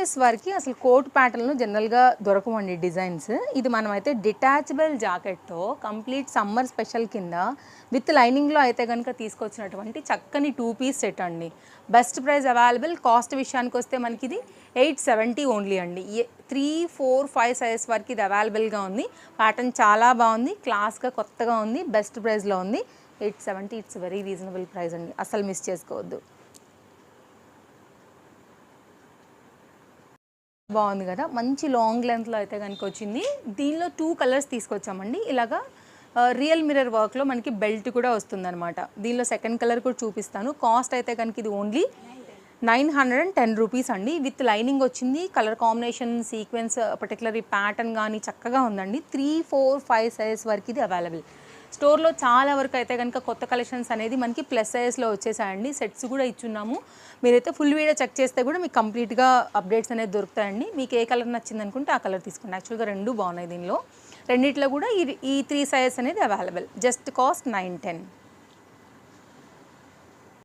Sizes వరకు అసలు coat ప్యాటర్న్లో జనరల్గా దొరకవండి డిజైన్స్. ఇది మనమైతే డిటాచబుల్ జాకెట్తో కంప్లీట్ సమ్మర్ స్పెషల్ కింద విత్ లైనింగ్లో అయితే కనుక తీసుకొచ్చినటువంటి చక్కని 2 పీస్ సెట్ అండి. Best price available. కాస్ట్ విషయానికి వస్తే మనకి ఇది 870 ఓన్లీ అండి. 3, 4, 5 సైజెస్ వరకు ఇది అవైలబుల్గా ఉంది. ప్యాటర్న్ చాలా బాగుంది, క్లాస్గా కొత్తగా ఉంది, బెస్ట్ ప్రైస్లో ఉంది. 870 ఇట్స్ వెరీ రీజనబుల్ ప్రైస్ అండి, అసలు మిస్ చేసుకోవద్దు. బాగుంది కదా, మంచి లాంగ్ లెంత్లో అయితే కనుక వచ్చింది. దీనిలో 2 కలర్స్ తీసుకొచ్చామండి. ఇలాగా రియల్ మిర్రర్ వర్క్లో మనకి బెల్ట్ కూడా వస్తుందన్నమాట. దీనిలో సెకండ్ కలర్ కూడా చూపిస్తాను. కాస్ట్ అయితే కనుక ఇది ఓన్లీ 910 రూపీస్ అండి. విత్ లైనింగ్ వచ్చింది. కలర్ కాంబినేషన్, సీక్వెన్స్, పర్టికులర్ ఈ ప్యాటర్న్ కానీ చక్కగా ఉందండి. 3, 4, 5 సైజ్ వరకు ఇది అవైలబుల్. స్టోర్లో చాలా వరకు అయితే కనుక కొత్త కలెక్షన్స్ అనేది మనకి ప్లస్ సైజ్లో వచ్చేసాయండి. సెట్స్ కూడా ఇచ్చున్నాము. మీరైతే ఫుల్ వీడియో చెక్ చేస్తే కూడా మీకు కంప్లీట్గా అప్డేట్స్ అనేది దొరుకుతాయండి. మీకు ఏ కలర్ నచ్చింది అనుకుంటే ఆ కలర్ తీసుకోండి. యాక్చువల్గా 2 బాగున్నాయి దీనిలో. రెండిట్లో కూడా ఈ 3 సైజెస్ అనేది అవైలబుల్. Just cost 910.